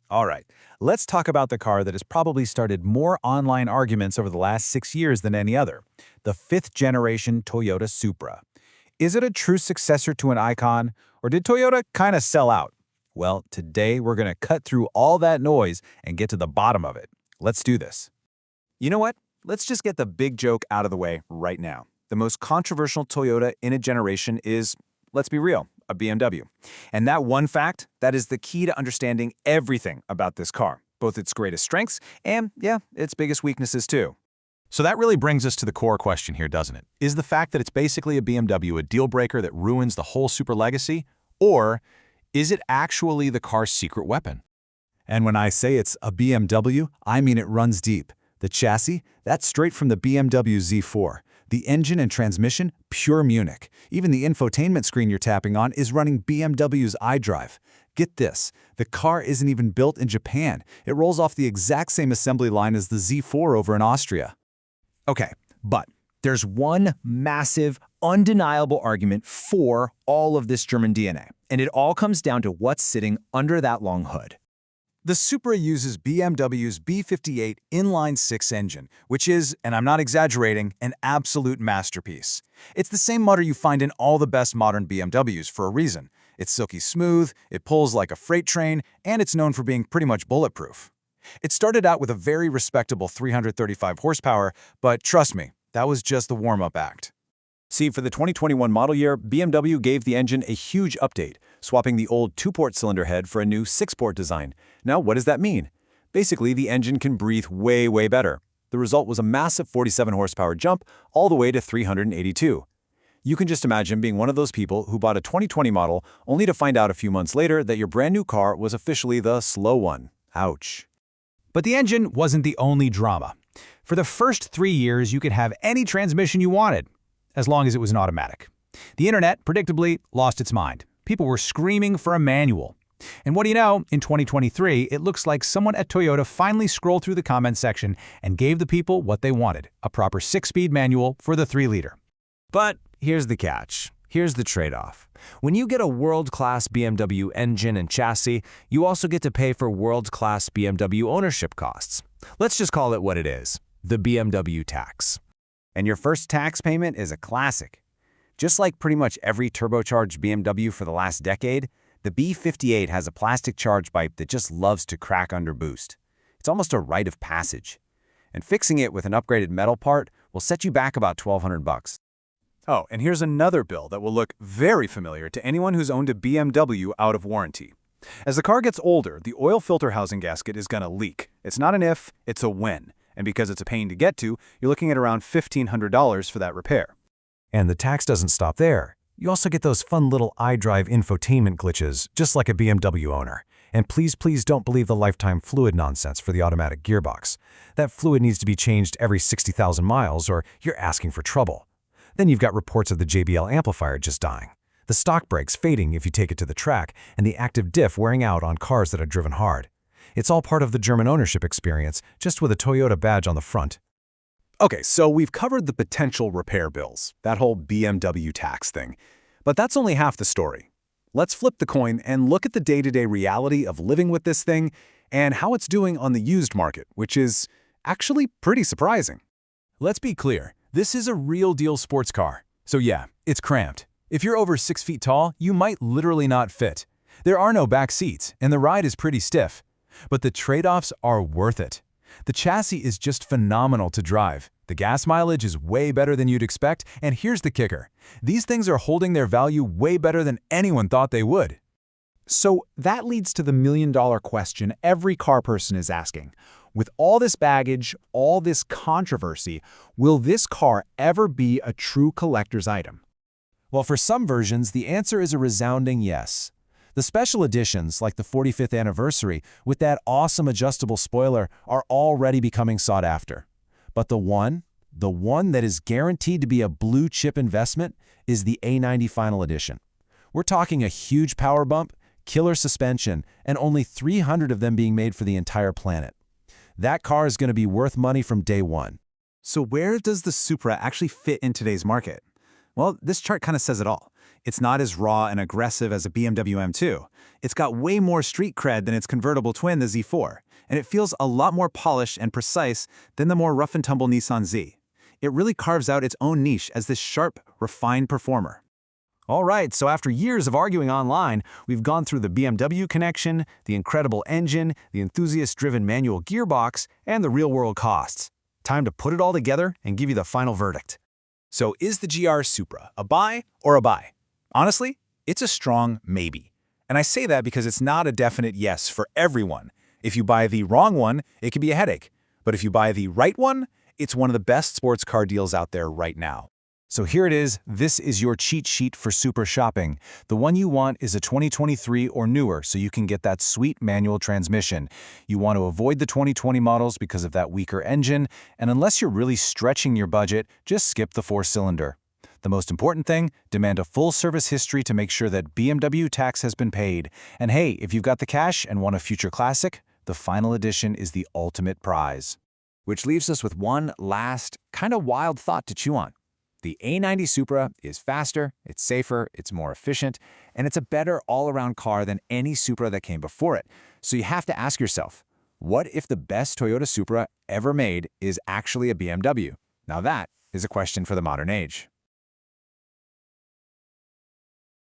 All right, let's talk about the car that has probably started more online arguments over the last 6 years than any other, the fifth-generation Toyota Supra. Is it a true successor to an icon, or did Toyota kind of sell out? Well, today we're going to cut through all that noise and get to the bottom of it. Let's do this. You know what? Let's just get the big joke out of the way right now. The most controversial Toyota in a generation is, let's be real, a BMW. And that one fact, that is the key to understanding everything about this car, both its greatest strengths and, yeah, its biggest weaknesses too. So that really brings us to the core question here, doesn't it? Is the fact that it's basically a BMW a deal breaker that ruins the whole Supra legacy? Or is it actually the car's secret weapon? And when I say it's a BMW, I mean it runs deep. The chassis, that's straight from the BMW Z4. The engine and transmission, pure Munich. Even the infotainment screen you're tapping on is running BMW's iDrive. Get this, the car isn't even built in Japan. It rolls off the exact same assembly line as the Z4 over in Austria. Okay, but there's one massive, undeniable argument for all of this German DNA, and it all comes down to what's sitting under that long hood. The Supra uses BMW's B58 inline-six engine, which is, and I'm not exaggerating, an absolute masterpiece. It's the same motor you find in all the best modern BMWs for a reason. It's silky smooth, it pulls like a freight train, and it's known for being pretty much bulletproof. It started out with a very respectable 335 horsepower, but trust me, that was just the warm-up act. See, for the 2021 model year, BMW gave the engine a huge update, swapping the old 2-port cylinder head for a new 6-port design. Now, what does that mean? Basically, the engine can breathe way better. The result was a massive 47 horsepower jump all the way to 382. You can just imagine being one of those people who bought a 2020 model only to find out a few months later that your brand new car was officially the slow one. Ouch. But the engine wasn't the only drama. For the first 3 years, you could have any transmission you wanted, as long as it was an automatic. The internet, predictably, lost its mind. People were screaming for a manual. And what do you know, in 2023, it looks like someone at Toyota finally scrolled through the comments section and gave the people what they wanted, a proper 6-speed manual for the 3-liter. But here's the catch. Here's the trade-off. When you get a world-class BMW engine and chassis, you also get to pay for world-class BMW ownership costs. Let's just call it what it is, the BMW tax. And your first tax payment is a classic. Just like pretty much every turbocharged BMW for the last decade, the B58 has a plastic charge pipe that just loves to crack under boost. It's almost a rite of passage. And fixing it with an upgraded metal part will set you back about $1,200. Oh, and here's another bill that will look very familiar to anyone who's owned a BMW out of warranty. As the car gets older, the oil filter housing gasket is going to leak. It's not an if, it's a when. And because it's a pain to get to, you're looking at around $1,500 for that repair. And the tax doesn't stop there. You also get those fun little iDrive infotainment glitches, just like a BMW owner. And please don't believe the lifetime fluid nonsense for the automatic gearbox. That fluid needs to be changed every 60,000 miles or you're asking for trouble. Then you've got reports of the JBL amplifier just dying, the stock brakes fading if you take it to the track, and the active diff wearing out on cars that are driven hard. It's all part of the German ownership experience, just with a Toyota badge on the front. Okay, so we've covered the potential repair bills, that whole BMW tax thing. But that's only half the story. Let's flip the coin and look at the day-to-day reality of living with this thing and how it's doing on the used market, which is actually pretty surprising. Let's be clear, this is a real-deal sports car. So yeah, it's cramped. If you're over 6 feet tall, you might literally not fit. There are no back seats, and the ride is pretty stiff. But the trade-offs are worth it. The chassis is just phenomenal to drive. The gas mileage is way better than you'd expect, and here's the kicker. These things are holding their value way better than anyone thought they would. So that leads to the million-dollar question every car person is asking. With all this baggage, all this controversy, will this car ever be a true collector's item? Well, for some versions, the answer is a resounding yes. The special editions, like the 45th anniversary, with that awesome adjustable spoiler, are already becoming sought after. But the one that is guaranteed to be a blue-chip investment, is the A90 Final Edition. We're talking a huge power bump, killer suspension, and only 300 of them being made for the entire planet. That car is going to be worth money from day one. So where does the Supra actually fit in today's market? Well, this chart kind of says it all. It's not as raw and aggressive as a BMW M2. It's got way more street cred than its convertible twin, the Z4, and it feels a lot more polished and precise than the more rough-and-tumble Nissan Z. It really carves out its own niche as this sharp, refined performer. All right, so after years of arguing online, we've gone through the BMW connection, the incredible engine, the enthusiast-driven manual gearbox, and the real-world costs. Time to put it all together and give you the final verdict. So is the GR Supra a buy or a buy? Honestly, it's a strong maybe. And I say that because it's not a definite yes for everyone. If you buy the wrong one, it can be a headache. But if you buy the right one, it's one of the best sports car deals out there right now. So here it is. This is your cheat sheet for Supra shopping. The one you want is a 2023 or newer, so you can get that sweet manual transmission. You want to avoid the 2020 models because of that weaker engine, and unless you're really stretching your budget, just skip the 4-cylinder. The most important thing, demand a full service history to make sure that BMW tax has been paid. And hey, if you've got the cash and want a future classic, the Final Edition is the ultimate prize. Which leaves us with one last, kind of wild thought to chew on. The A90 Supra is faster, it's safer, it's more efficient, and it's a better all-around car than any Supra that came before it. So you have to ask yourself, what if the best Toyota Supra ever made is actually a BMW? Now that is a question for the modern age.